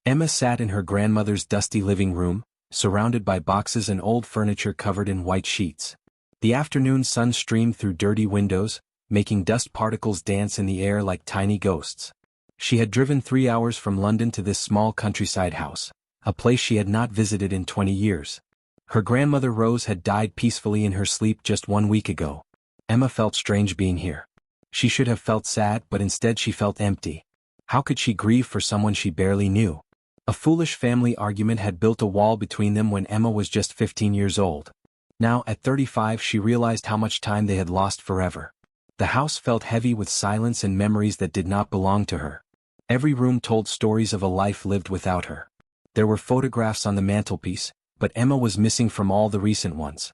Emma sat in her grandmother's dusty living room, surrounded by boxes and old furniture covered in white sheets. The afternoon sun streamed through dirty windows, making dust particles dance in the air like tiny ghosts. She had driven 3 hours from London to this small countryside house, a place she had not visited in 20 years. Her grandmother Rose had died peacefully in her sleep just 1 week ago. Emma felt strange being here. She should have felt sad, but instead she felt empty. How could she grieve for someone she barely knew? A foolish family argument had built a wall between them when Emma was just 15 years old. Now, at 35, she realized how much time they had lost forever. The house felt heavy with silence and memories that did not belong to her. Every room told stories of a life lived without her. There were photographs on the mantelpiece, but Emma was missing from all the recent ones.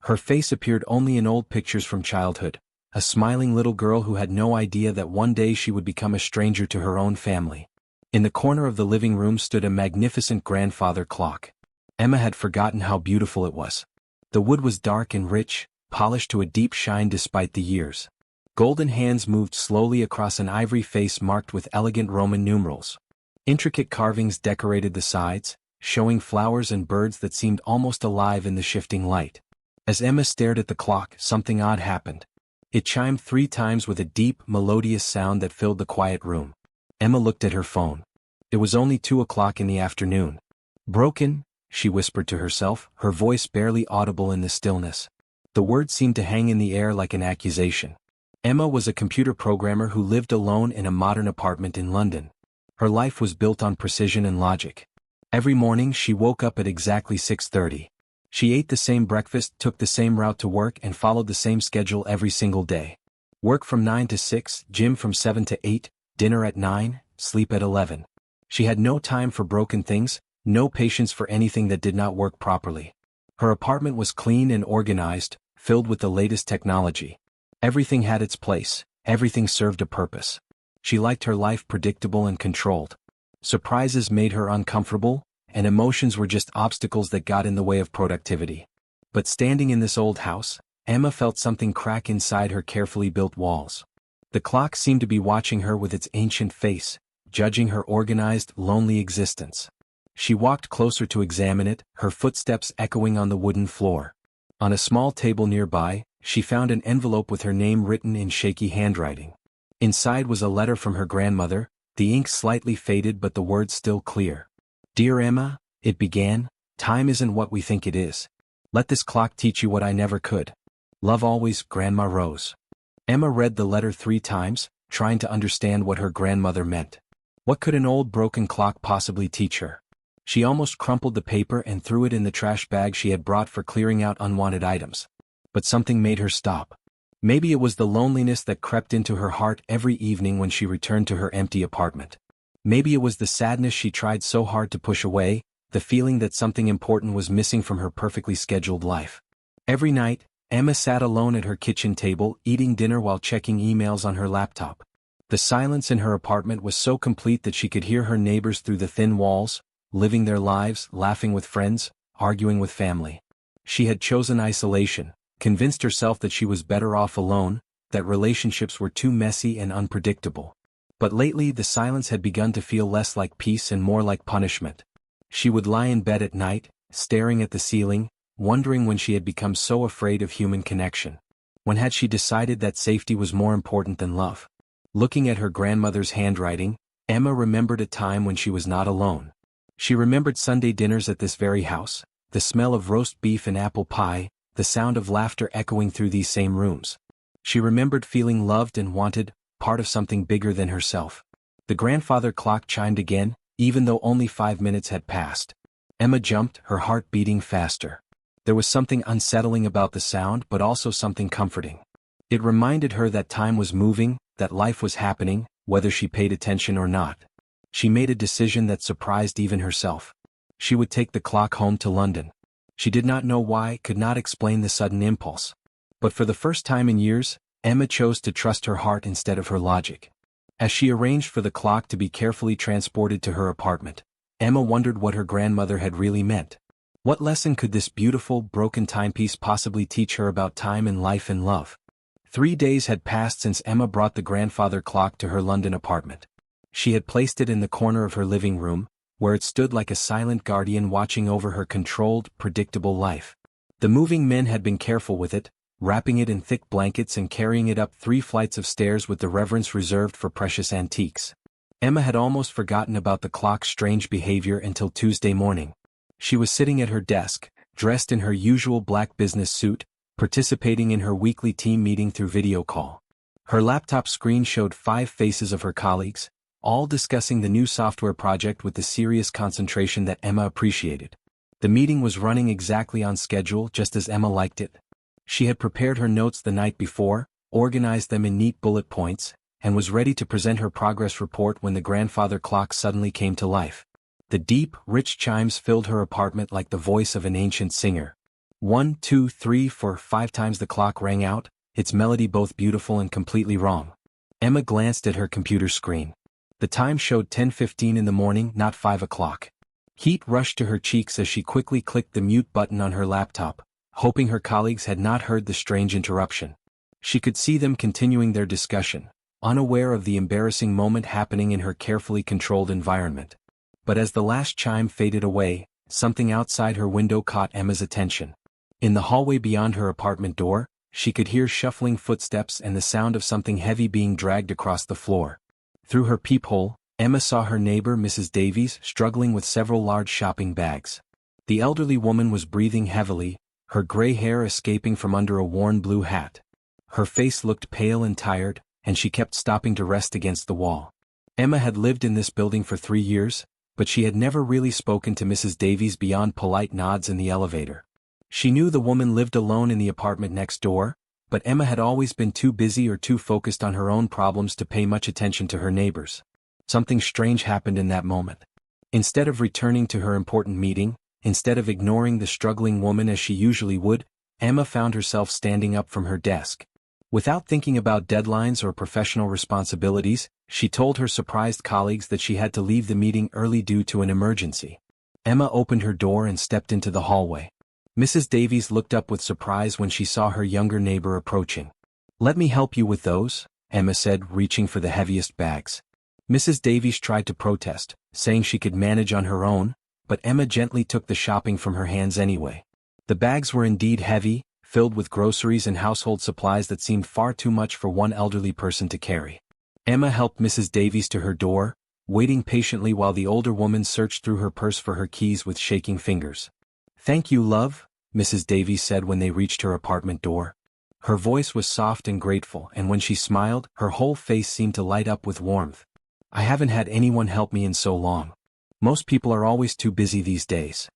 Her face appeared only in old pictures from childhood, a smiling little girl who had no idea that one day she would become a stranger to her own family. In the corner of the living room stood a magnificent grandfather clock. Emma had forgotten how beautiful it was. The wood was dark and rich, polished to a deep shine despite the years. Golden hands moved slowly across an ivory face marked with elegant Roman numerals. Intricate carvings decorated the sides, showing flowers and birds that seemed almost alive in the shifting light. As Emma stared at the clock, something odd happened. It chimed 3 times with a deep, melodious sound that filled the quiet room. Emma looked at her phone. It was only 2 o'clock in the afternoon. Broken, she whispered to herself, her voice barely audible in the stillness. The word seemed to hang in the air like an accusation. Emma was a computer programmer who lived alone in a modern apartment in London. Her life was built on precision and logic. Every morning she woke up at exactly 6:30. She ate the same breakfast, took the same route to work, and followed the same schedule every single day. Work from 9 to 6, gym from 7 to 8, dinner at 9, sleep at 11. She had no time for broken things, no patience for anything that did not work properly. Her apartment was clean and organized, filled with the latest technology. Everything had its place, everything served a purpose. She liked her life predictable and controlled. Surprises made her uncomfortable, and emotions were just obstacles that got in the way of productivity. But standing in this old house, Emma felt something crack inside her carefully built walls. The clock seemed to be watching her with its ancient face, judging her organized, lonely existence. She walked closer to examine it, her footsteps echoing on the wooden floor. On a small table nearby, she found an envelope with her name written in shaky handwriting. Inside was a letter from her grandmother, the ink slightly faded but the words still clear. "Dear Emma," it began, "time isn't what we think it is. Let this clock teach you what I never could. Love always, Grandma Rose." Emma read the letter 3 times, trying to understand what her grandmother meant. What could an old broken clock possibly teach her? She almost crumpled the paper and threw it in the trash bag she had brought for clearing out unwanted items. But something made her stop. Maybe it was the loneliness that crept into her heart every evening when she returned to her empty apartment. Maybe it was the sadness she tried so hard to push away, the feeling that something important was missing from her perfectly scheduled life. Every night, Emma sat alone at her kitchen table, eating dinner while checking emails on her laptop. The silence in her apartment was so complete that she could hear her neighbors through the thin walls, living their lives, laughing with friends, arguing with family. She had chosen isolation, convinced herself that she was better off alone, that relationships were too messy and unpredictable. But lately the silence had begun to feel less like peace and more like punishment. She would lie in bed at night, staring at the ceiling, wondering when she had become so afraid of human connection. When had she decided that safety was more important than love? Looking at her grandmother's handwriting, Emma remembered a time when she was not alone. She remembered Sunday dinners at this very house, the smell of roast beef and apple pie, the sound of laughter echoing through these same rooms. She remembered feeling loved and wanted, part of something bigger than herself. The grandfather clock chimed again, even though only 5 minutes had passed. Emma jumped, her heart beating faster. There was something unsettling about the sound, but also something comforting. It reminded her that time was moving, that life was happening, whether she paid attention or not. She made a decision that surprised even herself. She would take the clock home to London. She did not know why, could not explain the sudden impulse. But for the first time in years, Emma chose to trust her heart instead of her logic. As she arranged for the clock to be carefully transported to her apartment, Emma wondered what her grandmother had really meant. What lesson could this beautiful, broken timepiece possibly teach her about time and life and love? 3 days had passed since Emma brought the grandfather clock to her London apartment. She had placed it in the corner of her living room, where it stood like a silent guardian watching over her controlled, predictable life. The moving men had been careful with it, wrapping it in thick blankets and carrying it up 3 flights of stairs with the reverence reserved for precious antiques. Emma had almost forgotten about the clock's strange behavior until Tuesday morning. She was sitting at her desk, dressed in her usual black business suit, participating in her weekly team meeting through video call. Her laptop screen showed 5 faces of her colleagues, all discussing the new software project with the serious concentration that Emma appreciated. The meeting was running exactly on schedule, just as Emma liked it. She had prepared her notes the night before, organized them in neat bullet points, and was ready to present her progress report when the grandfather clock suddenly came to life. The deep, rich chimes filled her apartment like the voice of an ancient singer. 1, 2, 3, 4, 5 times the clock rang out, its melody both beautiful and completely wrong. Emma glanced at her computer screen. The time showed 10:15 in the morning, not 5 o'clock. Heat rushed to her cheeks as she quickly clicked the mute button on her laptop, hoping her colleagues had not heard the strange interruption. She could see them continuing their discussion, unaware of the embarrassing moment happening in her carefully controlled environment. But as the last chime faded away, something outside her window caught Emma's attention. In the hallway beyond her apartment door, she could hear shuffling footsteps and the sound of something heavy being dragged across the floor. Through her peephole, Emma saw her neighbor Mrs. Davies struggling with several large shopping bags. The elderly woman was breathing heavily, her gray hair escaping from under a worn blue hat. Her face looked pale and tired, and she kept stopping to rest against the wall. Emma had lived in this building for 3 years, but she had never really spoken to Mrs. Davies beyond polite nods in the elevator. She knew the woman lived alone in the apartment next door, but Emma had always been too busy or too focused on her own problems to pay much attention to her neighbors. Something strange happened in that moment. Instead of returning to her important meeting, instead of ignoring the struggling woman as she usually would, Emma found herself standing up from her desk. Without thinking about deadlines or professional responsibilities, she told her surprised colleagues that she had to leave the meeting early due to an emergency. Emma opened her door and stepped into the hallway. Mrs. Davies looked up with surprise when she saw her younger neighbor approaching. "Let me help you with those," Emma said, reaching for the heaviest bags. Mrs. Davies tried to protest, saying she could manage on her own, but Emma gently took the shopping from her hands anyway. The bags were indeed heavy, filled with groceries and household supplies that seemed far too much for one elderly person to carry. Emma helped Mrs. Davies to her door, waiting patiently while the older woman searched through her purse for her keys with shaking fingers. "Thank you, love," Mrs. Davies said when they reached her apartment door. Her voice was soft and grateful, and when she smiled, her whole face seemed to light up with warmth. "I haven't had anyone help me in so long. Most people are always too busy these days."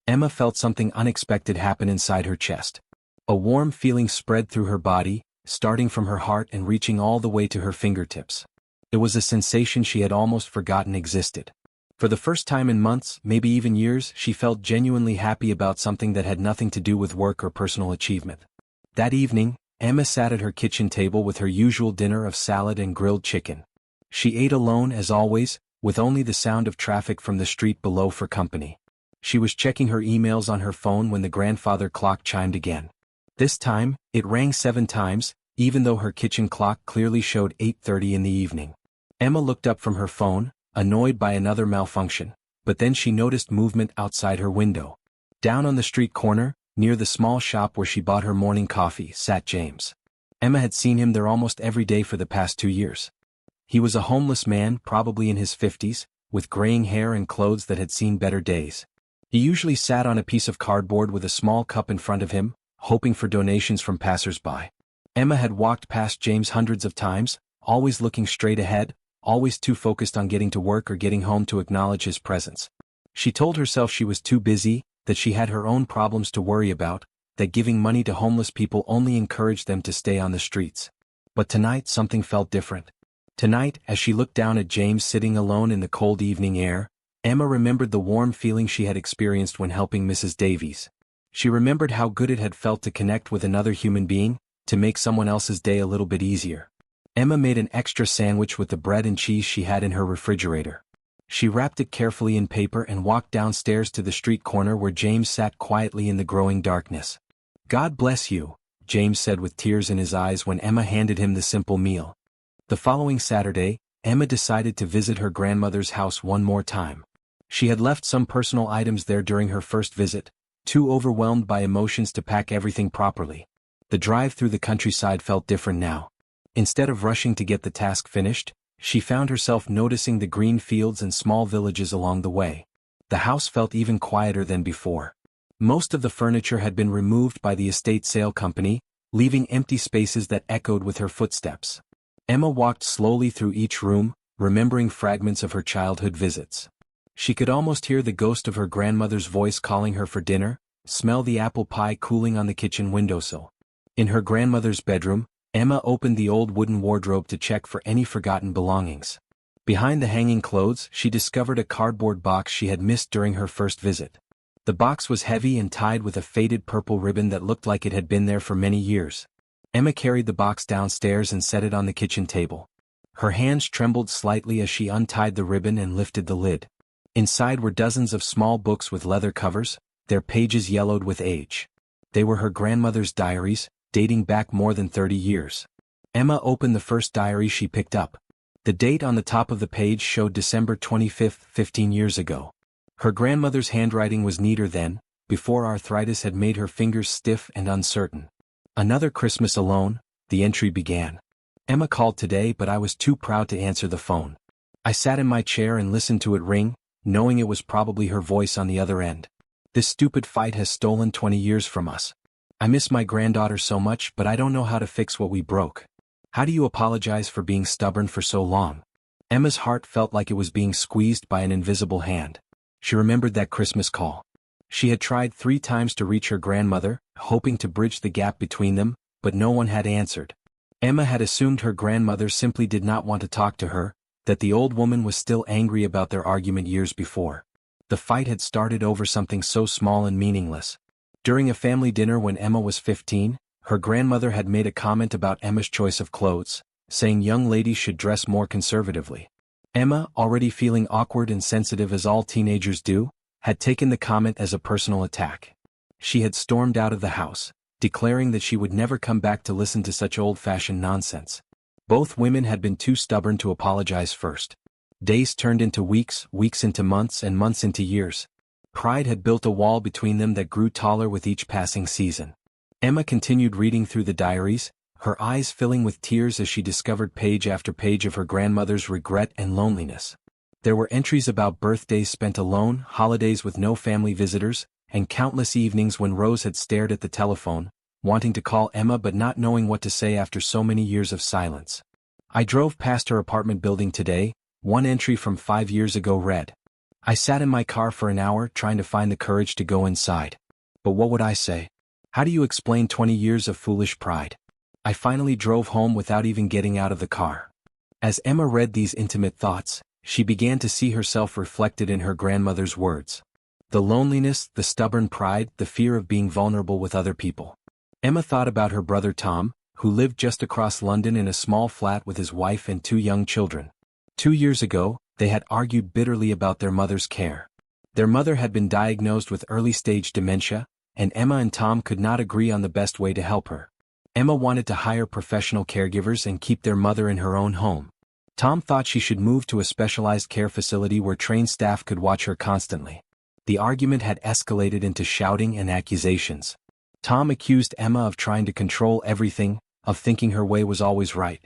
Emma felt something unexpected happen inside her chest. A warm feeling spread through her body, starting from her heart and reaching all the way to her fingertips. It was a sensation she had almost forgotten existed. For the first time in months, maybe even years, she felt genuinely happy about something that had nothing to do with work or personal achievement. That evening, Emma sat at her kitchen table with her usual dinner of salad and grilled chicken. She ate alone as always, with only the sound of traffic from the street below for company. She was checking her emails on her phone when the grandfather clock chimed again. This time, it rang 7 times, even though her kitchen clock clearly showed 8:30 in the evening. Emma looked up from her phone, annoyed by another malfunction, but then she noticed movement outside her window. Down on the street corner, near the small shop where she bought her morning coffee, sat James. Emma had seen him there almost every day for the past 2 years. He was a homeless man, probably in his 50s, with graying hair and clothes that had seen better days. He usually sat on a piece of cardboard with a small cup in front of him, hoping for donations from passers-by. Emma had walked past James hundreds of times, always looking straight ahead, always too focused on getting to work or getting home to acknowledge his presence. She told herself she was too busy, that she had her own problems to worry about, that giving money to homeless people only encouraged them to stay on the streets. But tonight something felt different. Tonight, as she looked down at James sitting alone in the cold evening air, Emma remembered the warm feeling she had experienced when helping Mrs. Davies. She remembered how good it had felt to connect with another human being, to make someone else's day a little bit easier. Emma made an extra sandwich with the bread and cheese she had in her refrigerator. She wrapped it carefully in paper and walked downstairs to the street corner where James sat quietly in the growing darkness. "God bless you," James said with tears in his eyes when Emma handed him the simple meal. The following Saturday, Emma decided to visit her grandmother's house one more time. She had left some personal items there during her first visit, too overwhelmed by emotions to pack everything properly. The drive through the countryside felt different now. Instead of rushing to get the task finished, she found herself noticing the green fields and small villages along the way. The house felt even quieter than before. Most of the furniture had been removed by the estate sale company, leaving empty spaces that echoed with her footsteps. Emma walked slowly through each room, remembering fragments of her childhood visits. She could almost hear the ghost of her grandmother's voice calling her for dinner, smell the apple pie cooling on the kitchen windowsill. In her grandmother's bedroom, Emma opened the old wooden wardrobe to check for any forgotten belongings. Behind the hanging clothes, she discovered a cardboard box she had missed during her first visit. The box was heavy and tied with a faded purple ribbon that looked like it had been there for many years. Emma carried the box downstairs and set it on the kitchen table. Her hands trembled slightly as she untied the ribbon and lifted the lid. Inside were dozens of small books with leather covers, their pages yellowed with age. They were her grandmother's diaries, dating back more than 30 years. Emma opened the first diary she picked up. The date on the top of the page showed December 25, 15 years ago. Her grandmother's handwriting was neater then, before arthritis had made her fingers stiff and uncertain. "Another Christmas alone," the entry began. "Emma called today, but I was too proud to answer the phone. I sat in my chair and listened to it ring, knowing it was probably her voice on the other end. This stupid fight has stolen 20 years from us. I miss my granddaughter so much, but I don't know how to fix what we broke. How do you apologize for being stubborn for so long?" Emma's heart felt like it was being squeezed by an invisible hand. She remembered that Christmas call. She had tried 3 times to reach her grandmother, hoping to bridge the gap between them, but no one had answered. Emma had assumed her grandmother simply did not want to talk to her, that the old woman was still angry about their argument years before. The fight had started over something so small and meaningless. During a family dinner when Emma was 15, her grandmother had made a comment about Emma's choice of clothes, saying young ladies should dress more conservatively. Emma, already feeling awkward and sensitive as all teenagers do, had taken the comment as a personal attack. She had stormed out of the house, declaring that she would never come back to listen to such old-fashioned nonsense. Both women had been too stubborn to apologize first. Days turned into weeks, weeks into months, and months into years. Pride had built a wall between them that grew taller with each passing season. Emma continued reading through the diaries, her eyes filling with tears as she discovered page after page of her grandmother's regret and loneliness. There were entries about birthdays spent alone, holidays with no family visitors, and countless evenings when Rose had stared at the telephone, wanting to call Emma but not knowing what to say after so many years of silence. "I drove past her apartment building today," one entry from 5 years ago read. "I sat in my car for an hour trying to find the courage to go inside. But what would I say? How do you explain 20 years of foolish pride? I finally drove home without even getting out of the car." As Emma read these intimate thoughts, she began to see herself reflected in her grandmother's words. The loneliness, the stubborn pride, the fear of being vulnerable with other people. Emma thought about her brother Tom, who lived just across London in a small flat with his wife and 2 young children. 2 years ago, they had argued bitterly about their mother's care. Their mother had been diagnosed with early-stage dementia, and Emma and Tom could not agree on the best way to help her. Emma wanted to hire professional caregivers and keep their mother in her own home. Tom thought she should move to a specialized care facility where trained staff could watch her constantly. The argument had escalated into shouting and accusations. Tom accused Emma of trying to control everything, of thinking her way was always right.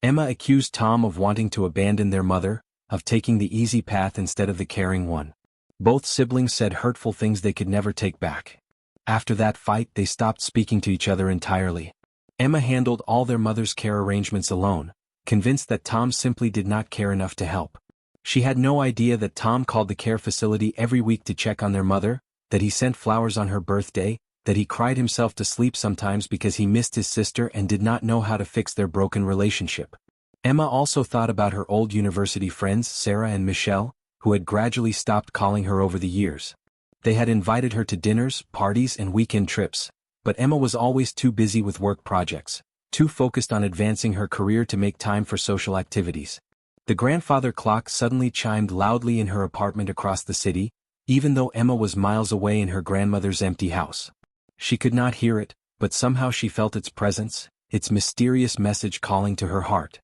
Emma accused Tom of wanting to abandon their mother, of taking the easy path instead of the caring one. Both siblings said hurtful things they could never take back. After that fight, they stopped speaking to each other entirely. Emma handled all their mother's care arrangements alone, convinced that Tom simply did not care enough to help. She had no idea that Tom called the care facility every week to check on their mother, that he sent flowers on her birthday, that he cried himself to sleep sometimes because he missed his sister and did not know how to fix their broken relationship. Emma also thought about her old university friends Sarah and Michelle, who had gradually stopped calling her over the years. They had invited her to dinners, parties, and weekend trips, but Emma was always too busy with work projects, too focused on advancing her career to make time for social activities. The grandfather clock suddenly chimed loudly in her apartment across the city, even though Emma was miles away in her grandmother's empty house. She could not hear it, but somehow she felt its presence, its mysterious message calling to her heart.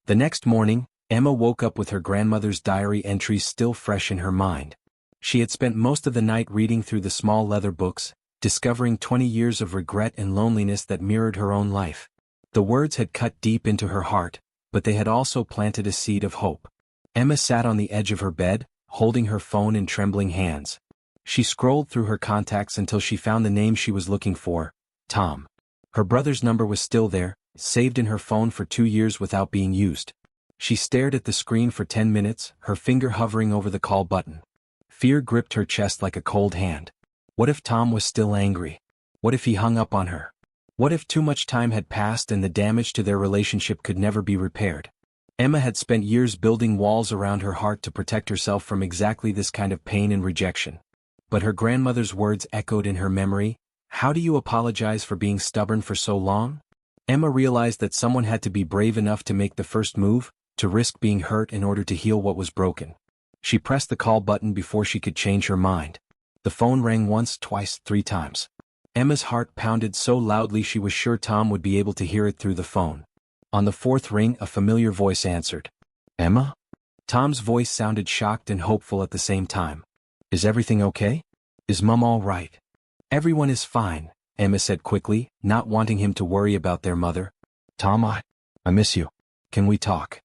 The next morning, Emma woke up with her grandmother's diary entries still fresh in her mind. She had spent most of the night reading through the small leather books, discovering 20 years of regret and loneliness that mirrored her own life. The words had cut deep into her heart, but they had also planted a seed of hope. Emma sat on the edge of her bed, holding her phone in trembling hands. She scrolled through her contacts until she found the name she was looking for, Tom. Her brother's number was still there, saved in her phone for 2 years without being used. She stared at the screen for 10 minutes, her finger hovering over the call button. Fear gripped her chest like a cold hand. What if Tom was still angry? What if he hung up on her? What if too much time had passed and the damage to their relationship could never be repaired? Emma had spent years building walls around her heart to protect herself from exactly this kind of pain and rejection. But her grandmother's words echoed in her memory. How do you apologize for being stubborn for so long? Emma realized that someone had to be brave enough to make the first move, to risk being hurt in order to heal what was broken. She pressed the call button before she could change her mind. The phone rang once, twice, 3 times. Emma's heart pounded so loudly she was sure Tom would be able to hear it through the phone. On the 4th ring, a familiar voice answered. Emma? Tom's voice sounded shocked and hopeful at the same time. Is everything okay? Is Mum all right? Everyone is fine, Emma said quickly, not wanting him to worry about their mother. Tom, I miss you. Can we talk?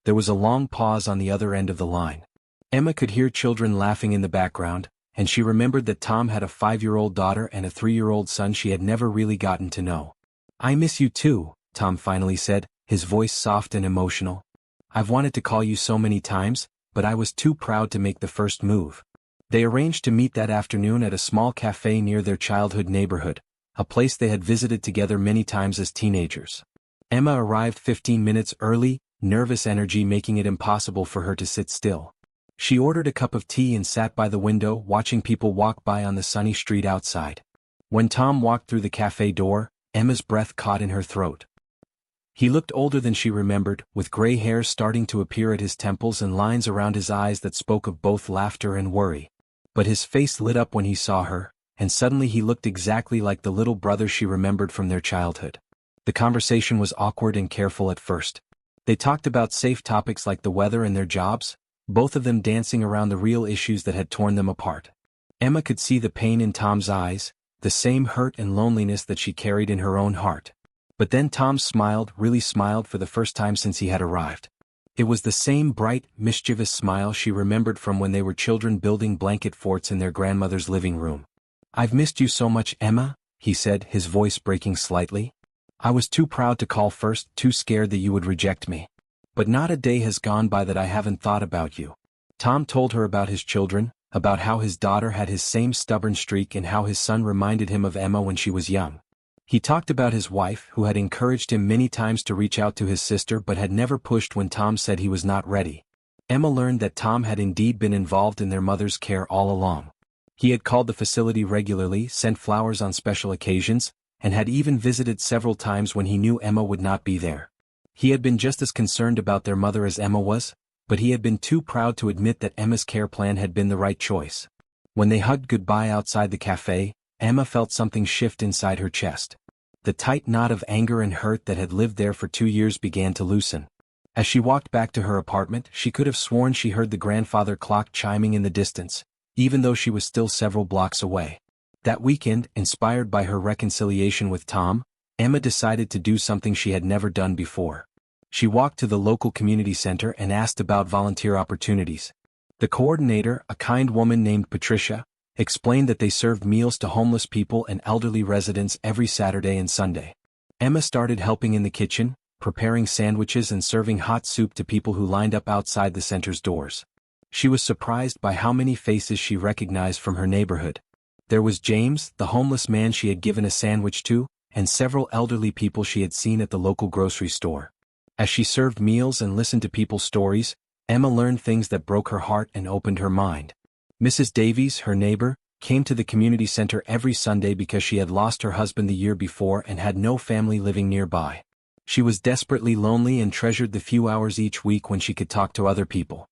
There was a long pause on the other end of the line. Emma could hear children laughing in the background, and she remembered that Tom had a 5-year-old daughter and a 3-year-old son she had never really gotten to know. I miss you too, Tom finally said, his voice soft and emotional. I've wanted to call you so many times, but I was too proud to make the first move. They arranged to meet that afternoon at a small cafe near their childhood neighborhood, a place they had visited together many times as teenagers. Emma arrived 15 minutes early, nervous energy making it impossible for her to sit still. She ordered a cup of tea and sat by the window watching people walk by on the sunny street outside. When Tom walked through the cafe door, Emma's breath caught in her throat. He looked older than she remembered, with gray hair starting to appear at his temples and lines around his eyes that spoke of both laughter and worry. But his face lit up when he saw her, and suddenly he looked exactly like the little brother she remembered from their childhood. The conversation was awkward and careful at first. They talked about safe topics like the weather and their jobs, both of them dancing around the real issues that had torn them apart. Emma could see the pain in Tom's eyes, the same hurt and loneliness that she carried in her own heart. But then Tom smiled, really smiled for the first time since he had arrived. It was the same bright, mischievous smile she remembered from when they were children building blanket forts in their grandmother's living room. I've missed you so much, Emma, he said, his voice breaking slightly. I was too proud to call first, too scared that you would reject me. But not a day has gone by that I haven't thought about you. Tom told her about his children, about how his daughter had his same stubborn streak and how his son reminded him of Emma when she was young. He talked about his wife, who had encouraged him many times to reach out to his sister but had never pushed when Tom said he was not ready. Emma learned that Tom had indeed been involved in their mother's care all along. He had called the facility regularly, sent flowers on special occasions, and had even visited several times when he knew Emma would not be there. He had been just as concerned about their mother as Emma was, but he had been too proud to admit that Emma's care plan had been the right choice. When they hugged goodbye outside the cafe, Emma felt something shift inside her chest. The tight knot of anger and hurt that had lived there for 2 years began to loosen. As she walked back to her apartment, she could have sworn she heard the grandfather clock chiming in the distance, even though she was still several blocks away. That weekend, inspired by her reconciliation with Tom, Emma decided to do something she had never done before. She walked to the local community center and asked about volunteer opportunities. The coordinator, a kind woman named Patricia, explained that they served meals to homeless people and elderly residents every Saturday and Sunday. Emma started helping in the kitchen, preparing sandwiches and serving hot soup to people who lined up outside the center's doors. She was surprised by how many faces she recognized from her neighborhood. There was James, the homeless man she had given a sandwich to, and several elderly people she had seen at the local grocery store. As she served meals and listened to people's stories, Emma learned things that broke her heart and opened her mind. Mrs. Davies, her neighbor, came to the community center every Sunday because she had lost her husband the year before and had no family living nearby. She was desperately lonely and treasured the few hours each week when she could talk to other people.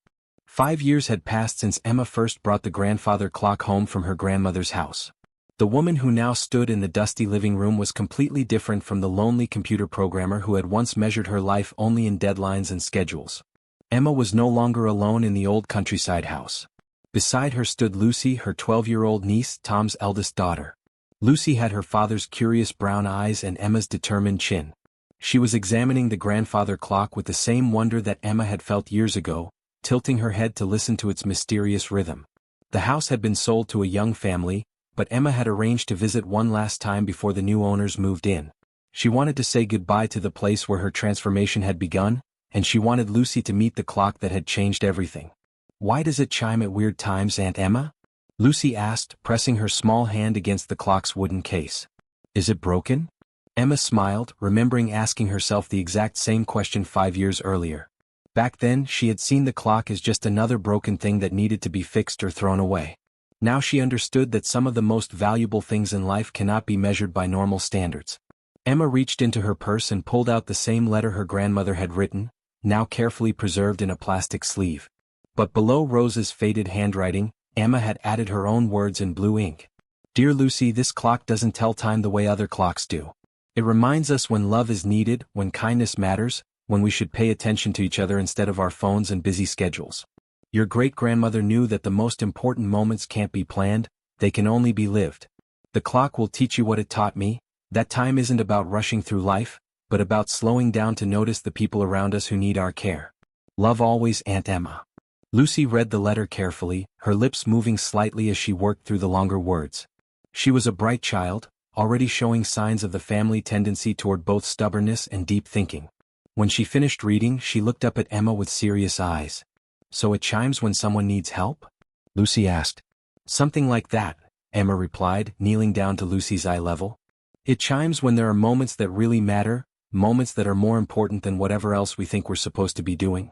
5 years had passed since Emma first brought the grandfather clock home from her grandmother's house. The woman who now stood in the dusty living room was completely different from the lonely computer programmer who had once measured her life only in deadlines and schedules. Emma was no longer alone in the old countryside house. Beside her stood Lucy, her 12-year-old niece, Tom's eldest daughter. Lucy had her father's curious brown eyes and Emma's determined chin. She was examining the grandfather clock with the same wonder that Emma had felt years ago, tilting her head to listen to its mysterious rhythm. The house had been sold to a young family, but Emma had arranged to visit one last time before the new owners moved in. She wanted to say goodbye to the place where her transformation had begun, and she wanted Lucy to meet the clock that had changed everything. "Why does it chime at weird times, Aunt Emma?" Lucy asked, pressing her small hand against the clock's wooden case. "Is it broken?" Emma smiled, remembering asking herself the exact same question 5 years earlier. Back then, she had seen the clock as just another broken thing that needed to be fixed or thrown away. Now she understood that some of the most valuable things in life cannot be measured by normal standards. Emma reached into her purse and pulled out the same letter her grandmother had written, now carefully preserved in a plastic sleeve. But below Rose's faded handwriting, Emma had added her own words in blue ink. "Dear Lucy, this clock doesn't tell time the way other clocks do. It reminds us when love is needed, when kindness matters, when we should pay attention to each other instead of our phones and busy schedules. Your great-grandmother knew that the most important moments can't be planned, they can only be lived. The clock will teach you what it taught me, that time isn't about rushing through life, but about slowing down to notice the people around us who need our care. Love always, Aunt Emma." Lucy read the letter carefully, her lips moving slightly as she worked through the longer words. She was a bright child, already showing signs of the family tendency toward both stubbornness and deep thinking. When she finished reading, she looked up at Emma with serious eyes. "So it chimes when someone needs help?" Lucy asked. "Something like that," Emma replied, kneeling down to Lucy's eye level. "It chimes when there are moments that really matter, moments that are more important than whatever else we think we're supposed to be doing."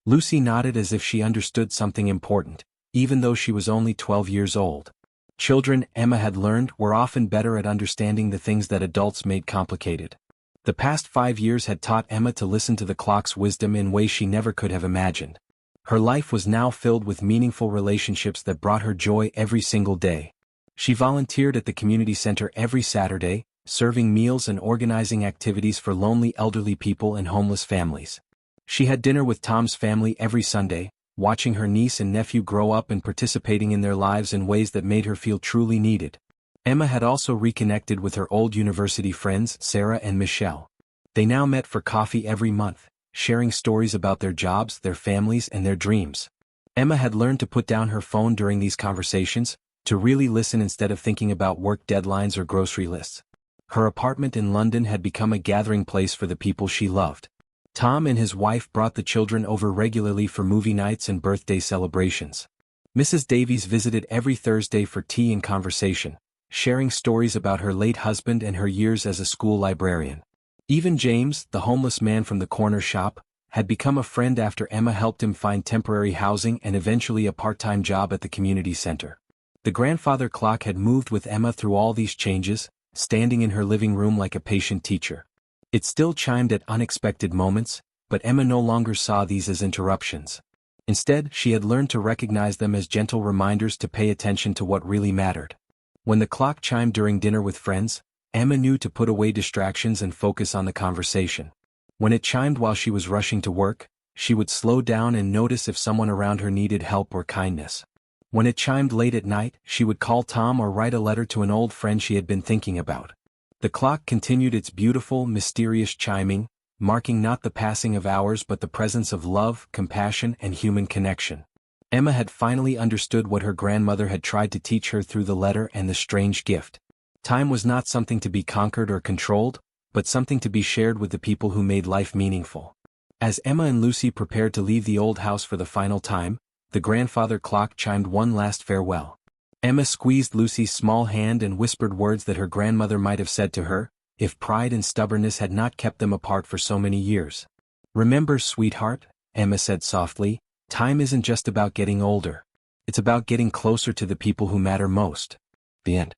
Lucy nodded as if she understood something important, even though she was only 12 years old. Children, Emma had learned, were often better at understanding the things that adults made complicated. The past 5 years had taught Emma to listen to the clock's wisdom in ways she never could have imagined. Her life was now filled with meaningful relationships that brought her joy every single day. She volunteered at the community center every Saturday, serving meals and organizing activities for lonely elderly people and homeless families. She had dinner with Tom's family every Sunday, watching her niece and nephew grow up and participating in their lives in ways that made her feel truly needed. Emma had also reconnected with her old university friends, Sarah and Michelle. They now met for coffee every month, sharing stories about their jobs, their families, and their dreams. Emma had learned to put down her phone during these conversations, to really listen instead of thinking about work deadlines or grocery lists. Her apartment in London had become a gathering place for the people she loved. Tom and his wife brought the children over regularly for movie nights and birthday celebrations. Mrs. Davies visited every Thursday for tea and conversation, sharing stories about her late husband and her years as a school librarian. Even James, the homeless man from the corner shop, had become a friend after Emma helped him find temporary housing and eventually a part-time job at the community center. The grandfather clock had moved with Emma through all these changes, standing in her living room like a patient teacher. It still chimed at unexpected moments, but Emma no longer saw these as interruptions. Instead, she had learned to recognize them as gentle reminders to pay attention to what really mattered. When the clock chimed during dinner with friends, Emma knew to put away distractions and focus on the conversation. When it chimed while she was rushing to work, she would slow down and notice if someone around her needed help or kindness. When it chimed late at night, she would call Tom or write a letter to an old friend she had been thinking about. The clock continued its beautiful, mysterious chiming, marking not the passing of hours but the presence of love, compassion, and human connection. Emma had finally understood what her grandmother had tried to teach her through the letter and the strange gift. Time was not something to be conquered or controlled, but something to be shared with the people who made life meaningful. As Emma and Lucy prepared to leave the old house for the final time, the grandfather clock chimed one last farewell. Emma squeezed Lucy's small hand and whispered words that her grandmother might have said to her, if pride and stubbornness had not kept them apart for so many years. "Remember, sweetheart," Emma said softly, "time isn't just about getting older. It's about getting closer to the people who matter most." The end.